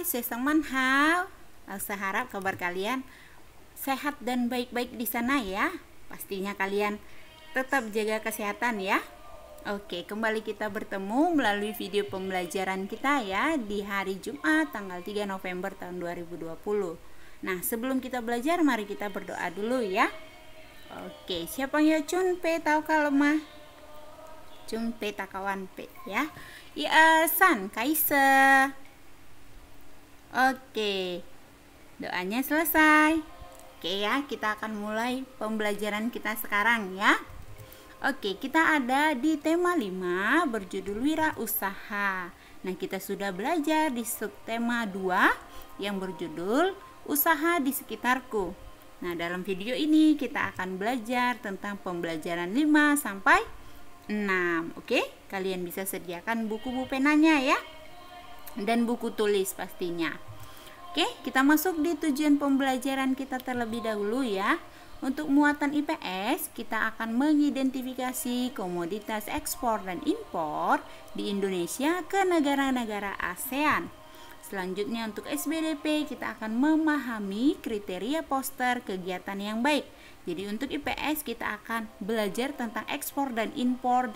Hai, saya Sangman Hao. Saya harap kabar kalian sehat dan baik-baik di sana ya. Pastinya kalian tetap jaga kesehatan ya. Oke, kembali kita bertemu melalui video pembelajaran kita ya di hari Jumat tanggal 3 November tahun 2020. Nah, sebelum kita belajar mari kita berdoa dulu ya. Oke, siapa ya Chun Pe tahu kalau mah? Chun Pe takawan Pe ya. Ya San Kaisa. Oke, doanya selesai. Oke ya, kita akan mulai pembelajaran kita sekarang ya. Oke, kita ada di tema 5 berjudul wirausaha. Nah, kita sudah belajar di subtema 2 yang berjudul usaha di sekitarku. Nah, dalam video ini kita akan belajar tentang pembelajaran 5 sampai 6. Oke, kalian bisa sediakan buku penanya ya. Dan buku tulis pastinya. Oke, kita masuk di tujuan pembelajaran kita terlebih dahulu ya. Untuk muatan IPS, kita akan mengidentifikasi komoditas ekspor dan impor di Indonesia ke negara-negara ASEAN. Selanjutnya untuk SBDP, kita akan memahami kriteria poster kegiatan yang baik. Jadi untuk IPS kita akan belajar tentang ekspor dan impor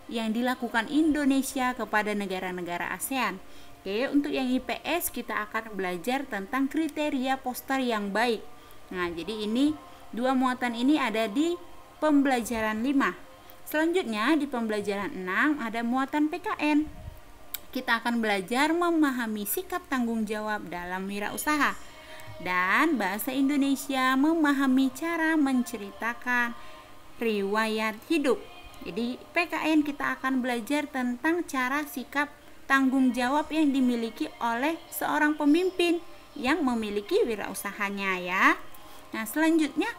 yang dilakukan Indonesia kepada negara-negara ASEAN. Oke, untuk yang IPS kita akan belajar tentang kriteria poster yang baik. Nah, jadi ini dua muatan ini ada di pembelajaran 5. Selanjutnya di pembelajaran 6 ada muatan PKN. Kita akan belajar memahami sikap tanggung jawab dalam wirausaha. Dan bahasa Indonesia memahami cara menceritakan riwayat hidup. Jadi PKN kita akan belajar tentang cara sikap tanggung jawab yang dimiliki oleh seorang pemimpin yang memiliki wirausahanya ya. Nah, selanjutnya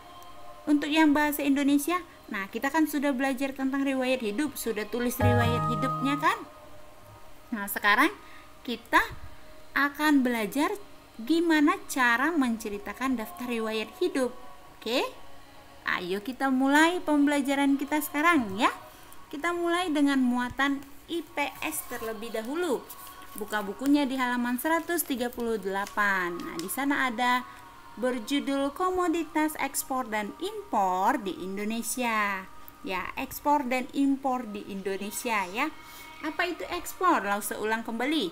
untuk yang bahasa Indonesia, nah kita kan sudah belajar tentang riwayat hidup, sudah tulis riwayat hidupnya kan. Nah, sekarang kita akan belajar gimana cara menceritakan daftar riwayat hidup. Oke, ayo kita mulai pembelajaran kita sekarang ya. Kita mulai dengan muatan IPS terlebih dahulu. Buka bukunya di halaman 138. Nah, di sana ada berjudul komoditas ekspor dan impor di Indonesia. Ya, ekspor dan impor di Indonesia ya. Apa itu ekspor? Langsung ulang kembali.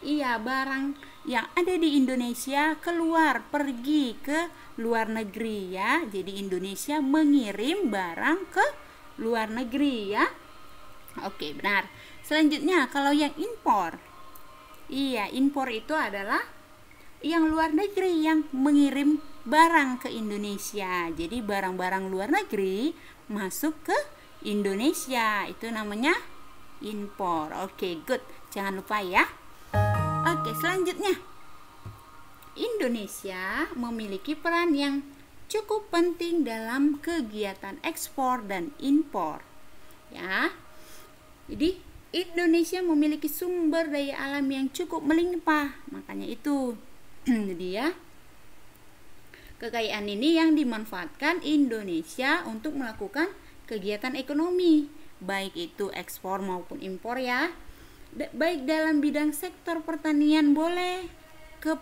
Iya, barang yang ada di Indonesia keluar, pergi ke luar negeri ya. Jadi Indonesia mengirim barang ke luar negeri ya. Oke, benar. Selanjutnya kalau yang impor. Iya, impor itu adalah yang luar negeri yang mengirim barang ke Indonesia. Jadi barang-barang luar negeri masuk ke Indonesia. Itu namanya impor. Oke, good. Jangan lupa ya. Oke, selanjutnya. Indonesia memiliki peran yang cukup penting dalam kegiatan ekspor dan impor. Ya. Jadi Indonesia memiliki sumber daya alam yang cukup melimpah. Makanya itu. Jadi ya, kekayaan ini yang dimanfaatkan Indonesia untuk melakukan kegiatan ekonomi, baik itu ekspor maupun impor ya. Baik dalam bidang sektor pertanian boleh, ke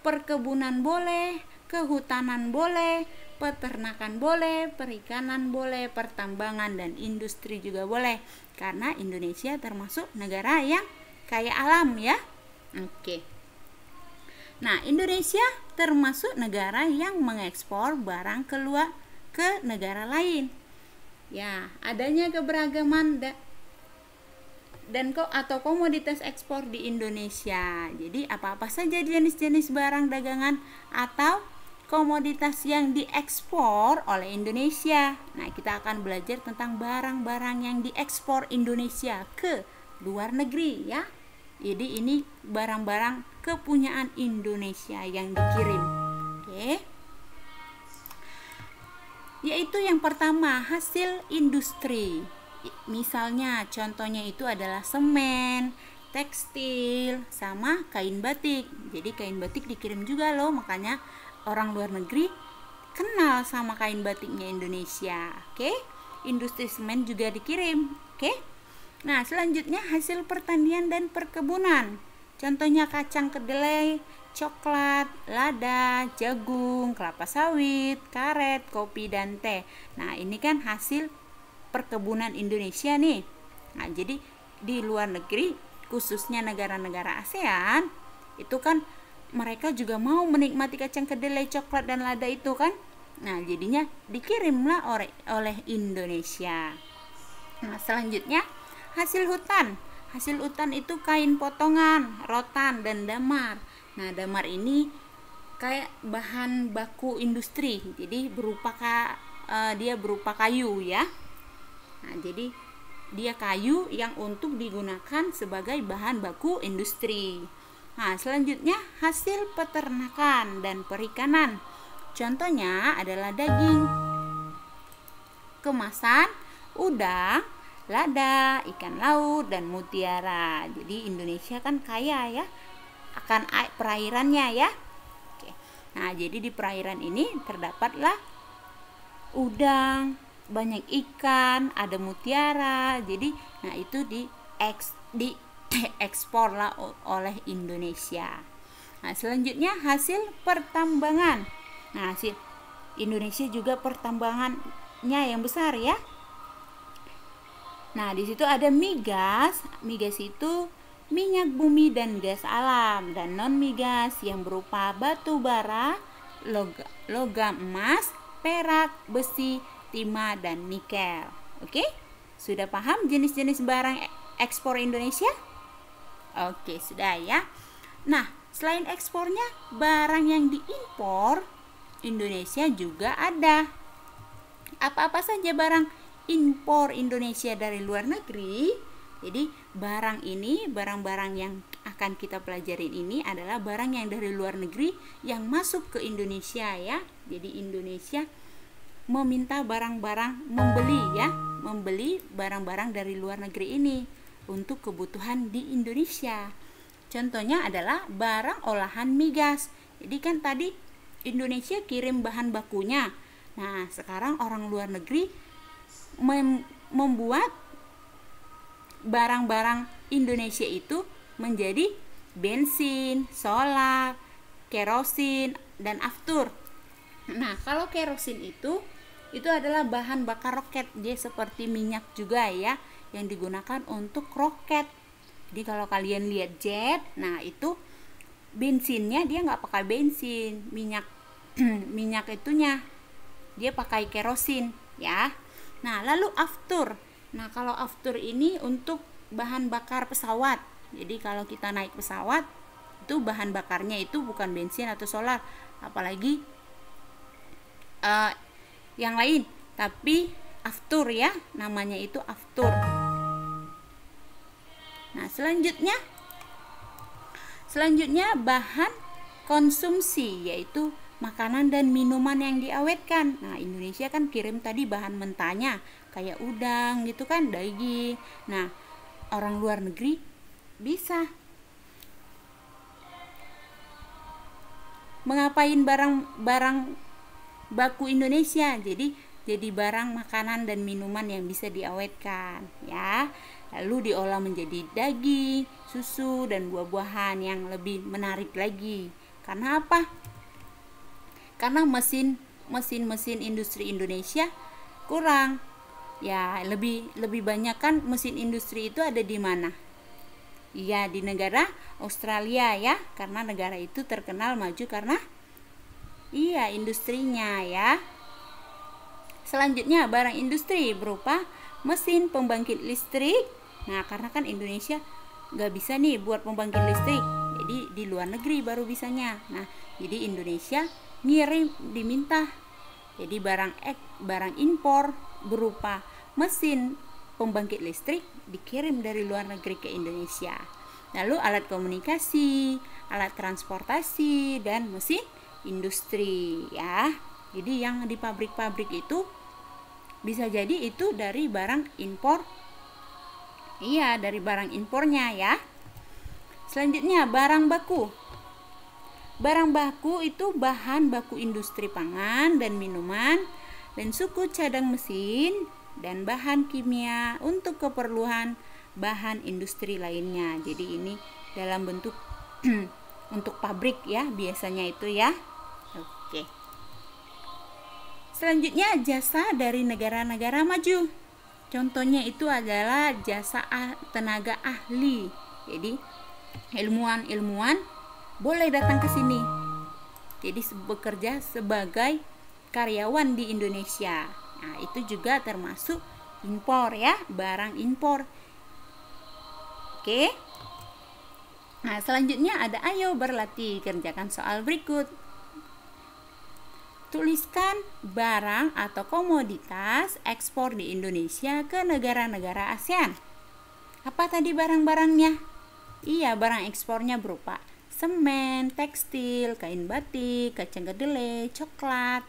perkebunan boleh, kehutanan boleh, peternakan boleh, perikanan boleh, pertambangan dan industri juga boleh. Karena Indonesia termasuk negara yang kaya alam ya. Oke. Nah, Indonesia termasuk negara yang mengekspor barang keluar ke negara lain. Ya, adanya keberagaman atau komoditas ekspor di Indonesia. Jadi apa-apa saja jenis-jenis barang dagangan atau komoditas yang diekspor oleh Indonesia. Nah, kita akan belajar tentang barang-barang yang diekspor Indonesia ke luar negeri ya. Jadi ini barang-barang kepunyaan Indonesia yang dikirim. Oke. Yaitu yang pertama, hasil industri. Misalnya contohnya itu adalah semen, tekstil, sama kain batik. Jadi kain batik dikirim juga loh, makanya orang luar negeri kenal sama kain batiknya Indonesia. Oke, industri semen juga dikirim. Oke, nah selanjutnya hasil pertanian dan perkebunan. Contohnya kacang kedelai, coklat, lada, jagung, kelapa sawit, karet, kopi, dan teh. Nah, ini kan hasil perkebunan Indonesia nih. Nah, jadi di luar negeri, khususnya negara-negara ASEAN, itu kan mereka juga mau menikmati kacang kedelai, coklat, dan lada itu kan. Nah, jadinya dikirimlah oleh Indonesia. Nah, selanjutnya hasil hutan. Hasil hutan itu kain potongan, rotan, dan damar. Nah, damar ini kayak bahan baku industri. Jadi dia berupa kayu ya. Nah, jadi dia kayu yang untuk digunakan sebagai bahan baku industri. Nah, selanjutnya hasil peternakan dan perikanan. Contohnya adalah daging, kemasan, udang, lada, ikan laut, dan mutiara. Jadi Indonesia kan kaya ya akan perairannya ya. Oke. Nah, jadi di perairan ini terdapatlah udang, banyak ikan, ada mutiara. Jadi nah itu diekspor lah oleh Indonesia. Nah, selanjutnya hasil pertambangan. Nah, hasil Indonesia juga pertambangannya yang besar ya. Nah, di situ ada migas. Migas itu minyak bumi dan gas alam, dan non migas yang berupa batu bara, logam emas, perak, besi, timah, dan nikel. Oke? Sudah paham jenis-jenis barang ekspor Indonesia? Oke, sudah ya. Nah, selain ekspornya, barang yang diimpor Indonesia juga ada. Apa-apa saja barang impor Indonesia dari luar negeri? Jadi barang-barang yang akan kita pelajarin ini adalah barang yang dari luar negeri yang masuk ke Indonesia ya. Jadi Indonesia meminta membeli barang-barang dari luar negeri ini untuk kebutuhan di Indonesia. Contohnya adalah barang olahan migas. Jadi kan tadi Indonesia kirim bahan bakunya. Nah, sekarang orang luar negeri membuat barang-barang Indonesia itu menjadi bensin, solar, kerosin, dan aftur. Nah, kalau kerosin itu adalah bahan bakar roket. Dia seperti minyak juga ya, yang digunakan untuk roket. Jadi kalau kalian lihat jet, nah itu bensinnya dia nggak pakai bensin, minyak itunya dia pakai kerosin ya. Nah, lalu aftur. Nah, kalau aftur ini untuk bahan bakar pesawat. Jadi kalau kita naik pesawat, itu bahan bakarnya itu bukan bensin atau solar, apalagi yang lain, tapi aftur ya, namanya itu aftur. Nah, selanjutnya bahan konsumsi, yaitu makanan dan minuman yang diawetkan. Nah, Indonesia kan kirim tadi bahan mentahnya kayak udang gitu kan, daging. Nah, orang luar negeri bisa mengapain barang baku Indonesia. Jadi barang makanan dan minuman yang bisa diawetkan ya. Lalu diolah menjadi daging, susu, dan buah-buahan yang lebih menarik lagi. Karena apa? Karena mesin industri Indonesia kurang ya. Lebih banyak kan mesin industri itu ada di mana? Iya, di negara Australia ya, karena negara itu terkenal maju karena industrinya ya. Selanjutnya barang industri berupa mesin pembangkit listrik. Nah, karena kan Indonesia nggak bisa nih buat pembangkit listrik, jadi di luar negeri baru bisanya. Nah, jadi Indonesia ngirim, diminta. Jadi barang impor berupa mesin pembangkit listrik dikirim dari luar negeri ke Indonesia. Lalu alat komunikasi, alat transportasi, dan mesin industri ya. Jadi yang di pabrik-pabrik itu bisa jadi itu dari barang impor. Iya, dari barang impornya ya. Selanjutnya barang baku. Barang baku itu bahan baku industri pangan dan minuman, dan suku cadang mesin, dan bahan kimia untuk keperluan bahan industri lainnya. Jadi ini dalam bentuk untuk pabrik ya, biasanya itu ya. Oke. Selanjutnya jasa dari negara-negara maju. Contohnya itu adalah jasa tenaga ahli. Jadi ilmuwan boleh datang ke sini. Jadi bekerja sebagai karyawan di Indonesia. Nah, itu juga termasuk impor ya, barang impor. Oke. Nah, selanjutnya ada ayo berlatih, kerjakan soal berikut. Tuliskan barang atau komoditas ekspor di Indonesia ke negara-negara ASEAN. Apa tadi barang-barangnya? Iya, barang ekspornya berupa semen, tekstil, kain batik, kacang kedelai, coklat,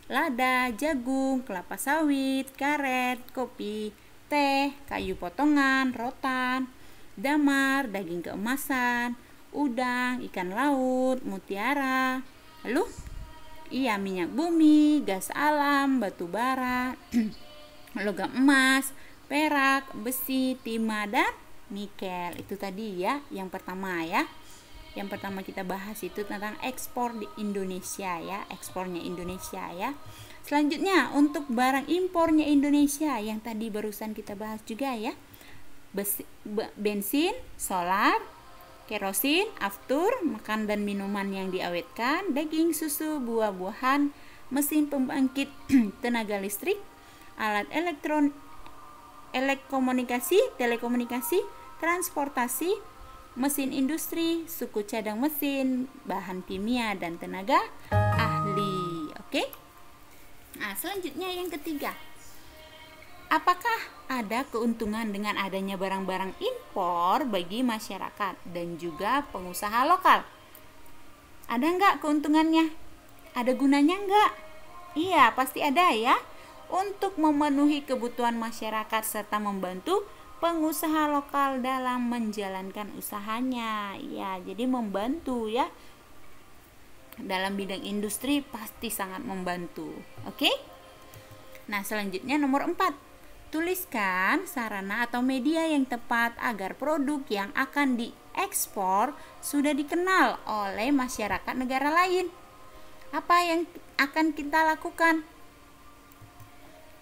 lada, jagung, kelapa sawit, karet, kopi, teh, kayu potongan, rotan, damar, daging keemasan, udang, ikan laut, mutiara. Lalu iya, minyak bumi, gas alam, batu bara, logam emas, perak, besi, timah, dan nikel. Itu tadi ya, yang pertama ya. Yang pertama kita bahas itu tentang ekspor di Indonesia ya, ekspornya Indonesia ya. Selanjutnya untuk barang impornya Indonesia yang tadi barusan kita bahas juga ya. Bensin, solar, kerosin, aftur, makan dan minuman yang diawetkan, daging, susu, buah-buahan, mesin pembangkit tenaga listrik, alat telekomunikasi, transportasi, mesin industri, suku cadang mesin, bahan kimia dan tenaga ahli. Oke. Nah, selanjutnya yang ketiga. Apakah ada keuntungan dengan adanya barang-barang impor bagi masyarakat dan juga pengusaha lokal? Ada nggak keuntungannya? Ada gunanya nggak? Iya, pasti ada ya. Untuk memenuhi kebutuhan masyarakat serta membantu pengusaha lokal dalam menjalankan usahanya. Ya, jadi membantu ya. Dalam bidang industri pasti sangat membantu. Oke? Nah, selanjutnya nomor 4. Tuliskan sarana atau media yang tepat agar produk yang akan diekspor sudah dikenal oleh masyarakat negara lain. Apa yang akan kita lakukan?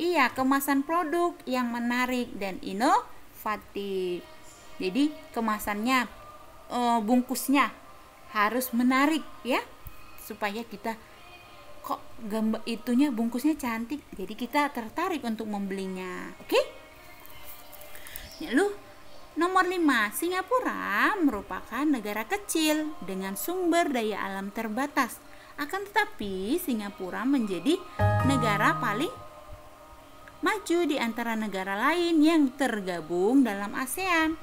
Iya, kemasan produk yang menarik dan inovatif. Jadi kemasannya, bungkusnya harus menarik ya, supaya kita kok gambar itunya bungkusnya cantik, jadi kita tertarik untuk membelinya. Oke? Lalu nomor 5, Singapura merupakan negara kecil dengan sumber daya alam terbatas. Akan tetapi Singapura menjadi negara paling maju di antara negara lain yang tergabung dalam ASEAN.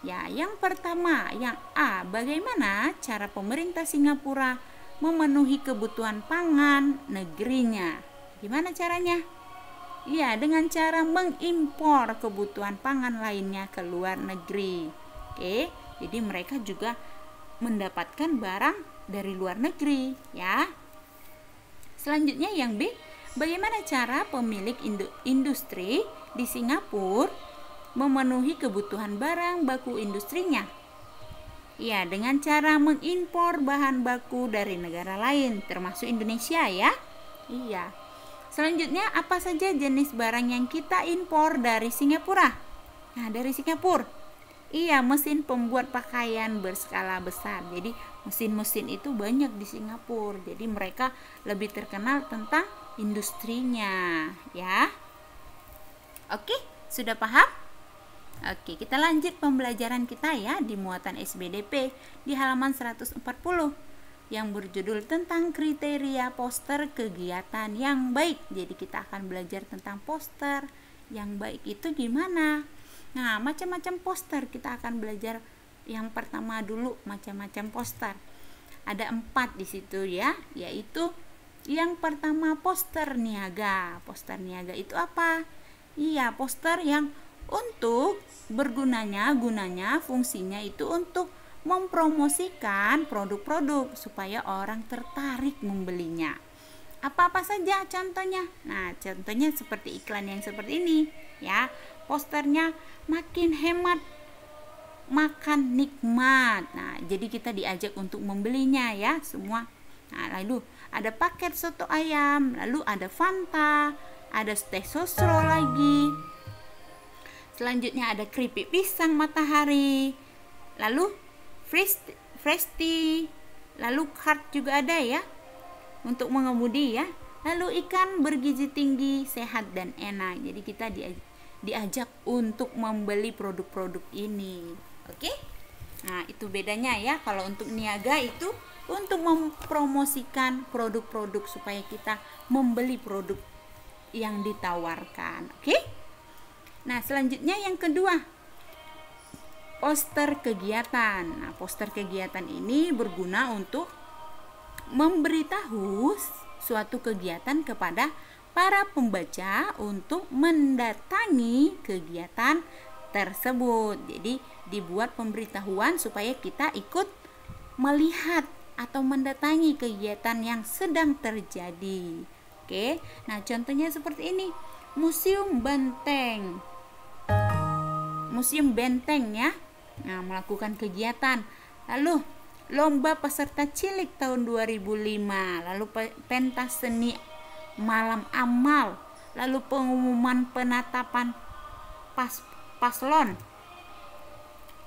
Ya, yang pertama, yang A, bagaimana cara pemerintah Singapura memenuhi kebutuhan pangan negerinya? Gimana caranya? Iya, dengan cara mengimpor kebutuhan pangan lainnya ke luar negeri. Oke, jadi mereka juga mendapatkan barang dari luar negeri ya. Selanjutnya yang B, bagaimana cara pemilik industri di Singapura memenuhi kebutuhan barang baku industrinya? Ya, dengan cara mengimpor bahan baku dari negara lain, termasuk Indonesia ya. Iya. Selanjutnya, apa saja jenis barang yang kita impor dari Singapura? Nah, dari Singapura. Iya, mesin pembuat pakaian berskala besar. Jadi, mesin-mesin itu banyak di Singapura. Jadi, mereka lebih terkenal tentang industrinya, ya. Oke, sudah paham? Oke, kita lanjut pembelajaran kita ya di muatan SBDP di halaman 140 yang berjudul tentang kriteria poster kegiatan yang baik. Jadi kita akan belajar tentang poster yang baik itu gimana. Nah, macam-macam poster kita akan belajar. Yang pertama dulu, macam-macam poster. Ada 4 di situ ya, yaitu yang pertama poster niaga. Poster niaga itu apa? Iya, poster yang untuk gunanya fungsinya itu untuk mempromosikan produk-produk supaya orang tertarik membelinya. Apa-apa saja contohnya? Nah, contohnya seperti iklan yang seperti ini ya. Posternya makin hemat makan nikmat. Nah, jadi kita diajak untuk membelinya ya semua. Nah, lalu ada paket soto ayam, lalu ada Fanta, ada teh sosro lagi. Selanjutnya ada keripik pisang matahari, lalu fresh tea, lalu kart juga ada ya untuk mengemudi ya. Lalu ikan bergizi tinggi, sehat dan enak. Jadi kita diajak untuk membeli produk-produk ini. Oke? Nah, itu bedanya ya. Kalau untuk niaga itu untuk mempromosikan produk-produk supaya kita membeli produk yang ditawarkan. Oke? Nah, selanjutnya yang kedua, poster kegiatan. Nah, poster kegiatan ini berguna untuk memberitahu suatu kegiatan kepada para pembaca untuk mendatangi kegiatan tersebut. Jadi dibuat pemberitahuan supaya kita ikut melihat atau mendatangi kegiatan yang sedang terjadi. Oke, nah contohnya seperti ini, Museum Benteng. Museum Benteng ya, nah melakukan kegiatan. Lalu lomba peserta cilik tahun 2005, lalu pentas seni malam amal, lalu pengumuman penetapan paslon,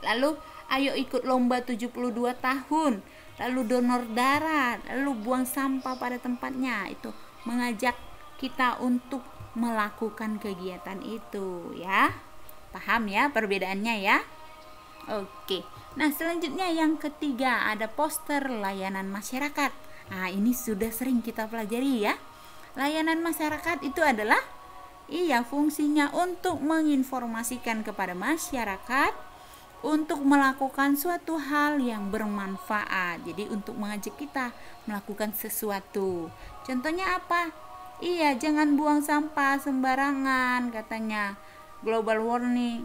lalu ayo ikut lomba 72 tahun, lalu donor darah, lalu buang sampah pada tempatnya. Itu mengajak kita untuk melakukan kegiatan itu ya. Paham ya perbedaannya ya? Oke. Nah, selanjutnya yang ketiga ada poster layanan masyarakat. Nah, ini sudah sering kita pelajari ya. Layanan masyarakat itu adalah fungsinya untuk menginformasikan kepada masyarakat untuk melakukan suatu hal yang bermanfaat. Jadi untuk mengajak kita melakukan sesuatu. Contohnya apa? Jangan buang sampah sembarangan katanya. Global warming.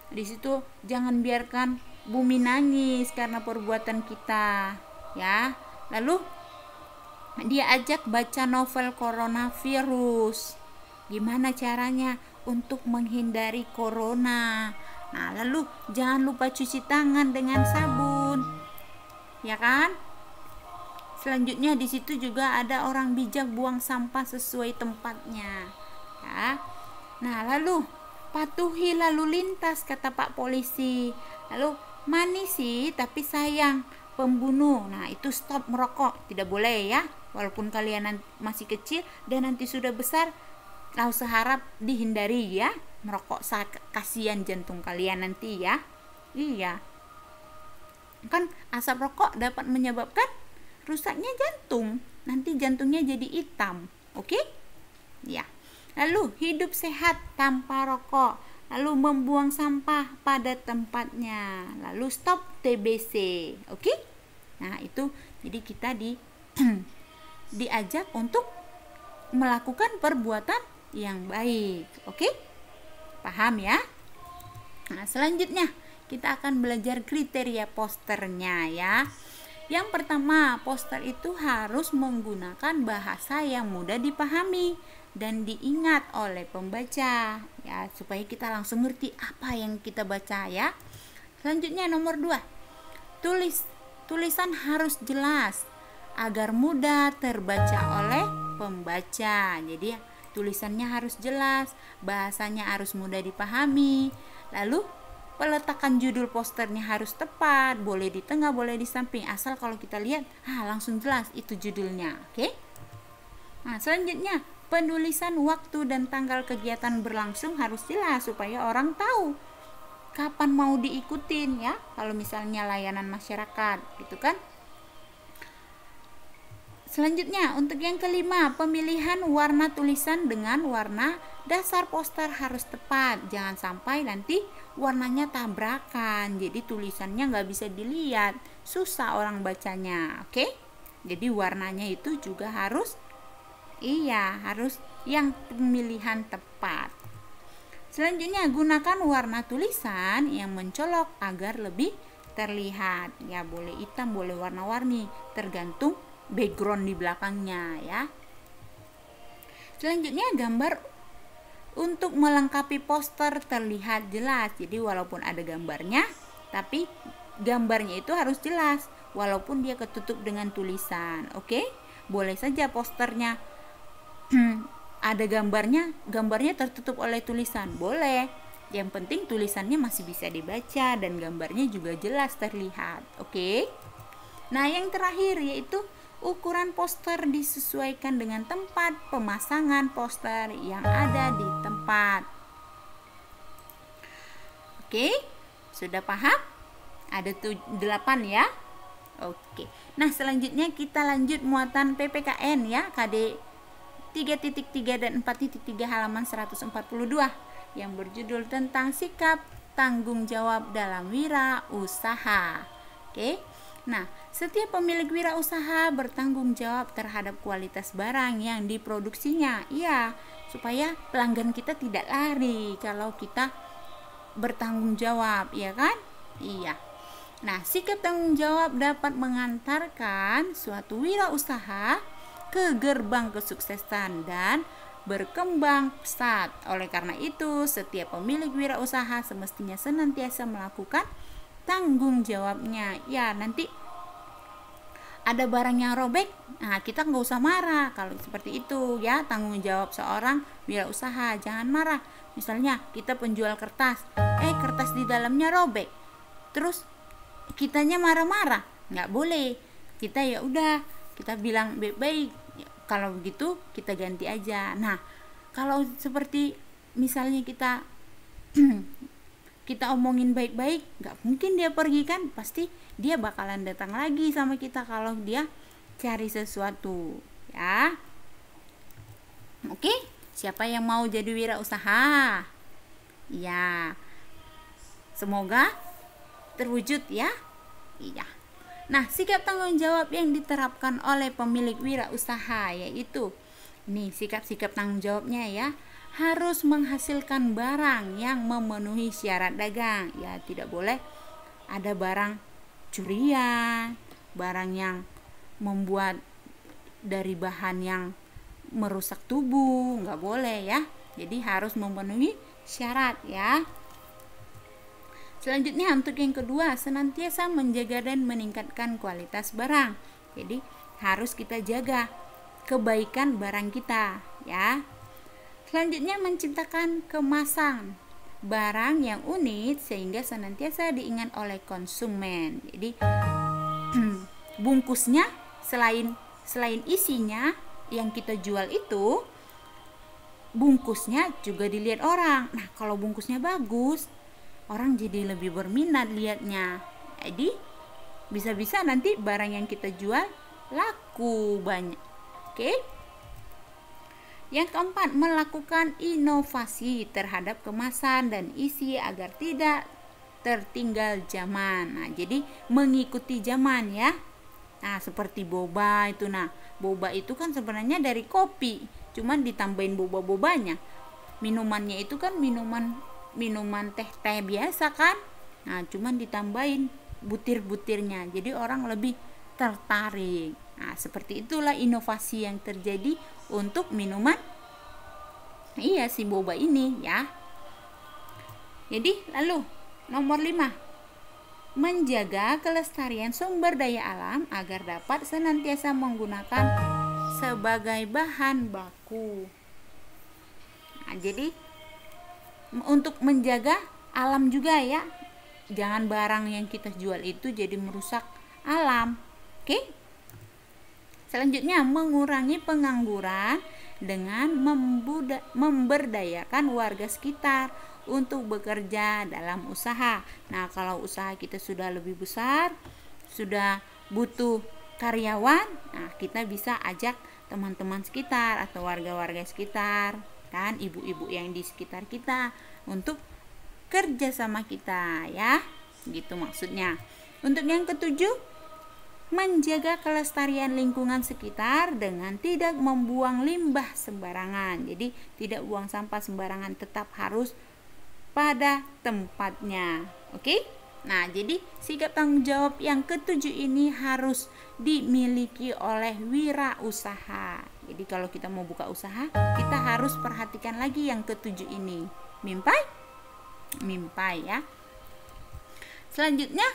Di situ jangan biarkan bumi nangis karena perbuatan kita ya. Lalu dia ajak baca novel coronavirus, gimana caranya untuk menghindari corona. Nah, lalu jangan lupa cuci tangan dengan sabun ya kan. Selanjutnya di situ juga ada orang bijak buang sampah sesuai tempatnya ya. Nah, lalu patuhi lalu lintas kata Pak Polisi. Lalu manis sih tapi sayang pembunuh. Nah, itu stop merokok, tidak boleh ya. Walaupun kalian masih kecil dan nanti sudah besar, langsung harap dihindari ya merokok, kasihan jantung kalian nanti ya. Iya. Kan asap rokok dapat menyebabkan rusaknya jantung. Nanti jantungnya jadi hitam. Oke? Ya. Lalu hidup sehat tanpa rokok. Lalu membuang sampah pada tempatnya. Lalu stop TBC. Oke? Nah, itu jadi kita diajak untuk melakukan perbuatan yang baik. Oke? Paham ya? Nah, selanjutnya kita akan belajar kriteria posternya ya. Yang pertama, poster itu harus menggunakan bahasa yang mudah dipahami dan diingat oleh pembaca ya, supaya kita langsung ngerti apa yang kita baca ya. Selanjutnya nomor 2, tulisan harus jelas agar mudah terbaca oleh pembaca. Jadi tulisannya harus jelas, bahasanya harus mudah dipahami. Lalu peletakan judul posternya harus tepat, boleh di tengah, boleh di samping, asal kalau kita lihat langsung jelas itu judulnya. Oke? Nah, selanjutnya penulisan waktu dan tanggal kegiatan berlangsung harus jelas supaya orang tahu kapan mau diikutin ya. Kalau misalnya layanan masyarakat gitu kan. Selanjutnya untuk yang kelima, pemilihan warna tulisan dengan warna dasar poster harus tepat. Jangan sampai nanti warnanya tabrakan, jadi tulisannya nggak bisa dilihat, susah orang bacanya. Oke? Jadi warnanya itu juga harus yang pemilihan tepat. Selanjutnya gunakan warna tulisan yang mencolok agar lebih terlihat. Ya, boleh hitam, boleh warna-warni, tergantung background di belakangnya ya. Selanjutnya gambar untuk melengkapi poster terlihat jelas. Jadi walaupun ada gambarnya tapi gambarnya itu harus jelas walaupun dia ketutup dengan tulisan. Oke? Boleh saja posternya ada gambarnya tertutup oleh tulisan, boleh. Yang penting tulisannya masih bisa dibaca dan gambarnya juga jelas terlihat. Oke? Nah, yang terakhir yaitu ukuran poster disesuaikan dengan tempat pemasangan poster yang ada di tempat. Oke? Sudah paham? Ada 8 ya. Oke. Nah, selanjutnya kita lanjut muatan PPKN ya, KD 3.3 dan 4.3 halaman 142 yang berjudul tentang sikap tanggung jawab dalam wirausaha. Oke. Nah, setiap pemilik wirausaha bertanggung jawab terhadap kualitas barang yang diproduksinya. Iya, supaya pelanggan kita tidak lari kalau kita bertanggung jawab, ya kan? Iya. Nah, sikap tanggung jawab dapat mengantarkan suatu wirausaha ke gerbang kesuksesan dan berkembang pesat. Oleh karena itu, setiap pemilik wirausaha semestinya senantiasa melakukan tanggung jawabnya. Ya, nanti ada barang yang robek, nah kita nggak usah marah kalau seperti itu ya. Tanggung jawab seorang wirausaha, jangan marah. Misalnya kita penjual kertas, kertas di dalamnya robek, terus kitanya marah-marah, nggak boleh. Kita ya udah, kita bilang baik-baik, kalau begitu kita ganti aja. Nah, kalau seperti misalnya kita kita omongin baik-baik, nggak mungkin dia pergi kan, pasti dia bakalan datang lagi sama kita kalau dia cari sesuatu ya. Oke, siapa yang mau jadi wirausaha? Ya, semoga terwujud ya. Iya. Nah, sikap tanggung jawab yang diterapkan oleh pemilik wirausaha yaitu ini sikap-sikap tanggung jawabnya ya, harus menghasilkan barang yang memenuhi syarat dagang. Ya, tidak boleh ada barang curian, barang yang membuat dari bahan yang merusak tubuh, nggak boleh ya. Jadi harus memenuhi syarat ya. Selanjutnya untuk yang kedua, senantiasa menjaga dan meningkatkan kualitas barang. Jadi harus kita jaga kebaikan barang kita ya. Selanjutnya menciptakan kemasan barang yang unik sehingga senantiasa diingat oleh konsumen. Jadi bungkusnya selain isinya yang kita jual itu, bungkusnya juga dilihat orang. Nah, kalau bungkusnya bagus, orang jadi lebih berminat lihatnya. Jadi bisa-bisa nanti barang yang kita jual laku banyak. Oke. Yang keempat, melakukan inovasi terhadap kemasan dan isi agar tidak tertinggal zaman. Nah, jadi mengikuti zaman ya. Nah, seperti boba itu. Nah, boba itu kan sebenarnya dari kopi, cuman ditambahin boba-bobanya. Minumannya itu kan minuman teh biasa kan. Nah, cuman ditambahin butir-butirnya. Jadi orang lebih tertarik. Nah, seperti itulah inovasi yang terjadi untuk minuman si boba ini ya. Jadi lalu nomor 5, menjaga kelestarian sumber daya alam agar dapat senantiasa menggunakan sebagai bahan baku. Nah, jadi untuk menjaga alam juga ya, jangan barang yang kita jual itu jadi merusak alam. Oke. Selanjutnya, mengurangi pengangguran dengan memberdayakan warga sekitar untuk bekerja dalam usaha. Nah, kalau usaha kita sudah lebih besar, sudah butuh karyawan, nah kita bisa ajak teman-teman sekitar atau warga-warga sekitar, kan, ibu-ibu yang di sekitar kita untuk kerja sama kita ya. Gitu maksudnya. Untuk yang ketujuh, menjaga kelestarian lingkungan sekitar dengan tidak membuang limbah sembarangan. Jadi tidak buang sampah sembarangan, tetap harus pada tempatnya. Oke? Nah, jadi sikap tanggung jawab yang ketujuh ini harus dimiliki oleh wirausaha. Jadi kalau kita mau buka usaha, kita harus perhatikan lagi yang ketujuh ini. Mimpai ya. Selanjutnya,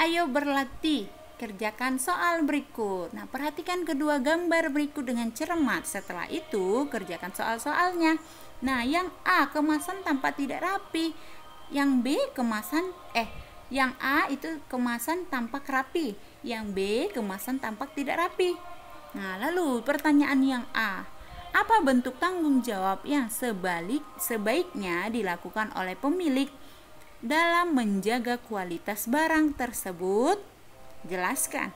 ayo berlatih, kerjakan soal berikut. Nah, perhatikan kedua gambar berikut dengan cermat. Setelah itu, kerjakan soal-soalnya. Nah, yang A, kemasan tampak tidak rapi. Yang B, yang A itu kemasan tampak rapi. Yang B, kemasan tampak tidak rapi. Nah, lalu pertanyaan yang A, apa bentuk tanggung jawab yang sebaiknya dilakukan oleh pemilik dalam menjaga kualitas barang tersebut? Jelaskan.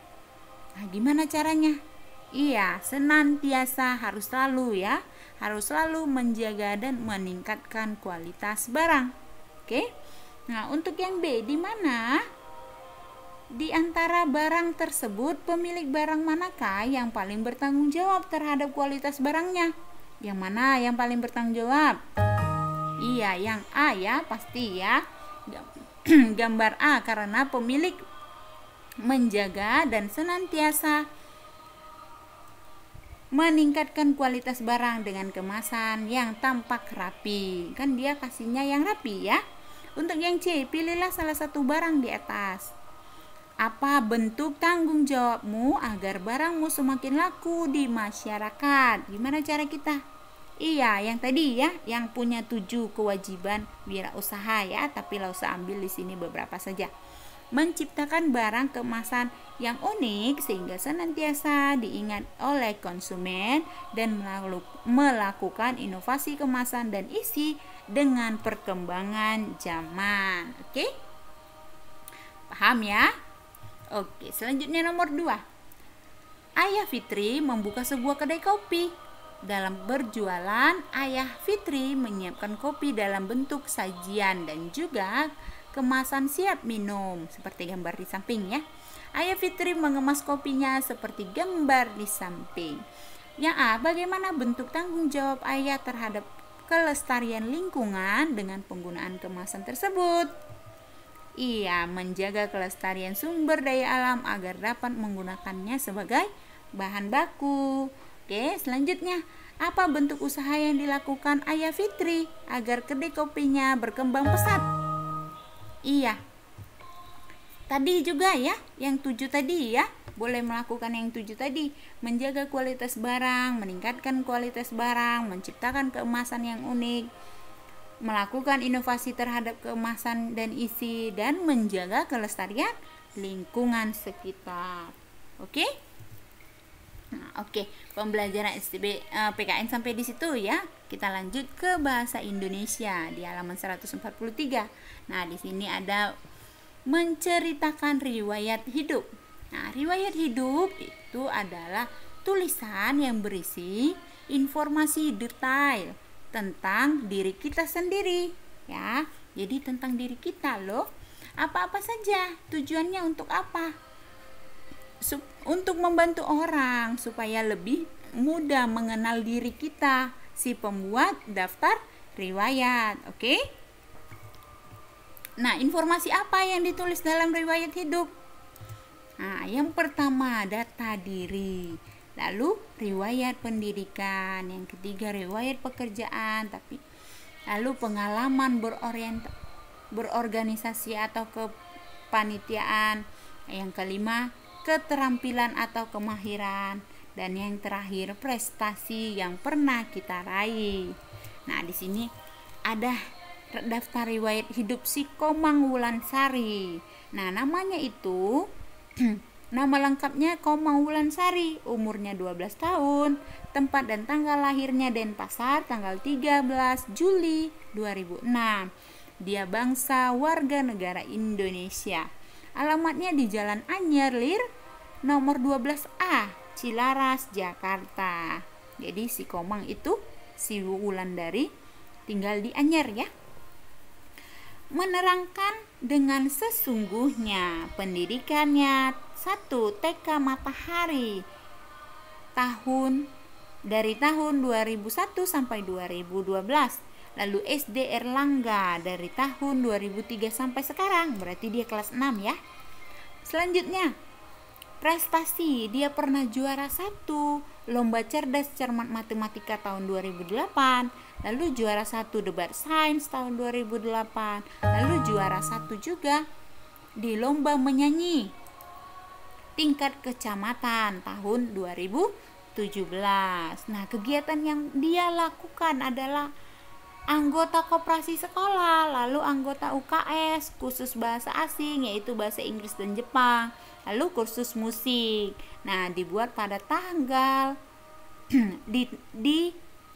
Nah, gimana caranya? Iya, senantiasa harus selalu menjaga dan meningkatkan kualitas barang. Oke. Nah, untuk yang B, di mana di antara barang tersebut pemilik barang manakah yang paling bertanggung jawab terhadap kualitas barangnya? Yang mana yang paling bertanggung jawab? Iya, yang A ya, pasti ya. Gambar A, karena pemilik menjaga dan senantiasa meningkatkan kualitas barang dengan kemasan yang tampak rapi. Kan dia kasihnya yang rapi ya. Untuk yang C, pilihlah salah satu barang di atas. Apa bentuk tanggung jawabmu agar barangmu semakin laku di masyarakat? Gimana cara kita? Iya, yang tadi ya, yang punya 7 kewajiban wirausaha ya, tapi lah usah ambil di sini beberapa saja. Menciptakan barang kemasan yang unik sehingga senantiasa diingat oleh konsumen dan melakukan inovasi kemasan dan isi dengan perkembangan zaman. Oke? Paham ya? Oke, selanjutnya nomor 2. Ayah Fitri membuka sebuah kedai kopi. Dalam berjualan, Ayah Fitri menyiapkan kopi dalam bentuk sajian dan juga kemasan siap minum, seperti gambar di samping ya. Ayah Fitri mengemas kopinya seperti gambar di samping. Yang A, bagaimana bentuk tanggung jawab Ayah terhadap kelestarian lingkungan dengan penggunaan kemasan tersebut? Iya, menjaga kelestarian sumber daya alam agar dapat menggunakannya sebagai bahan baku. Oke, selanjutnya, apa bentuk usaha yang dilakukan Ayah Fitri agar kedai kopinya berkembang pesat? Iya, tadi juga ya, yang 7 tadi ya, boleh melakukan yang 7 tadi, menjaga kualitas barang, meningkatkan kualitas barang, menciptakan kemasan yang unik, melakukan inovasi terhadap kemasan dan isi, dan menjaga kelestarian lingkungan sekitar. Oke? Nah, oke, pembelajaran PKN sampai di situ ya. Kita lanjut ke bahasa Indonesia di halaman 143. Nah, di sini ada menceritakan riwayat hidup. Nah, riwayat hidup itu adalah tulisan yang berisi informasi detail tentang diri kita sendiri ya. Jadi tentang diri kita loh. Apa-apa saja, tujuannya untuk apa? Untuk membantu orang supaya lebih mudah mengenal diri kita, si pembuat daftar riwayat. Oke? Nah, informasi apa yang ditulis dalam riwayat hidup? Nah, yang pertama data diri, lalu riwayat pendidikan, yang ketiga riwayat pekerjaan, lalu pengalaman berorganisasi atau kepanitiaan, yang kelima keterampilan atau kemahiran, dan yang terakhir prestasi yang pernah kita raih. Nah, di sini ada daftar riwayat hidup si Komang Wulansari. Nah, namanya itu nama lengkapnya Komang Wulansari, umurnya 12 tahun, tempat dan tanggal lahirnya Denpasar, tanggal 13 Juli 2006. Dia bangsa warga negara Indonesia. Alamatnya di Jalan Anyer Lir, nomor 12A, Cilaras, Jakarta. Jadi si Komang itu, si Wulandari, tinggal di Anyer ya. Menerangkan dengan sesungguhnya pendidikannya 1. TK Matahari dari tahun 2001 sampai 2012, lalu SD Erlangga dari tahun 2003 sampai sekarang, berarti dia kelas 6 ya. Selanjutnya prestasi, dia pernah juara 1 lomba cerdas cermat matematika tahun 2008, lalu juara 1 debat sains tahun 2008, lalu juara 1 juga di lomba menyanyi tingkat kecamatan tahun 2017. Nah, kegiatan yang dia lakukan adalah anggota koperasi sekolah, lalu anggota UKS, kursus bahasa asing yaitu bahasa Inggris dan Jepang, lalu kursus musik. Nah, dibuat pada tanggal di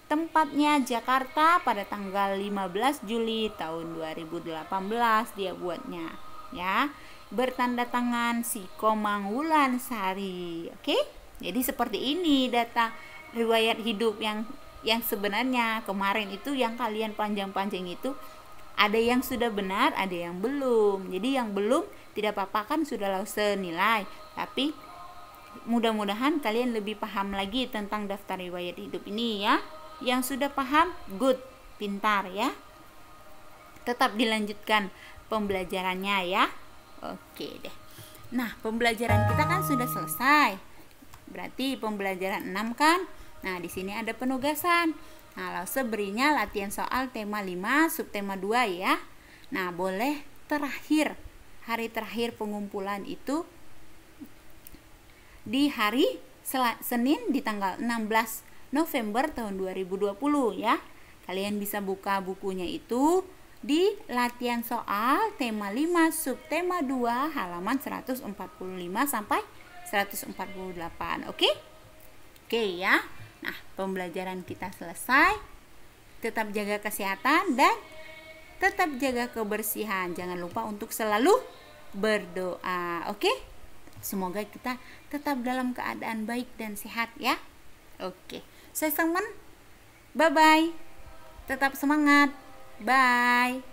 tempatnya Jakarta pada tanggal 15 Juli tahun 2018 dia buatnya, ya. Bertanda tangan si Komang Wulansari. Oke? Jadi seperti ini data riwayat hidup yang sebenarnya kemarin itu yang kalian panjang-panjang itu ada yang sudah benar, ada yang belum. Jadi yang belum tidak apa-apa kan sudah senilai, tapi mudah-mudahan kalian lebih paham lagi tentang daftar riwayat hidup ini ya. Yang sudah paham, good, pintar ya. Tetap dilanjutkan pembelajarannya ya. Oke deh. Nah, pembelajaran kita kan sudah selesai. Berarti pembelajaran 6 kan? Nah, di sini ada penugasan. Nah, lalu berinya latihan soal tema 5, subtema 2 ya. Nah, boleh hari terakhir pengumpulan itu di hari Senin di tanggal 16 November tahun 2020 ya. Kalian bisa buka bukunya itu di latihan soal tema 5 subtema 2 halaman 145 sampai 148. Oke ya. Nah, pembelajaran kita selesai. Tetap jaga kesehatan dan tetap jaga kebersihan. Jangan lupa untuk selalu berdoa. Oke? Semoga kita tetap dalam keadaan baik dan sehat ya. Oke. Saya Sangman. Bye bye. Tetap semangat. Bye.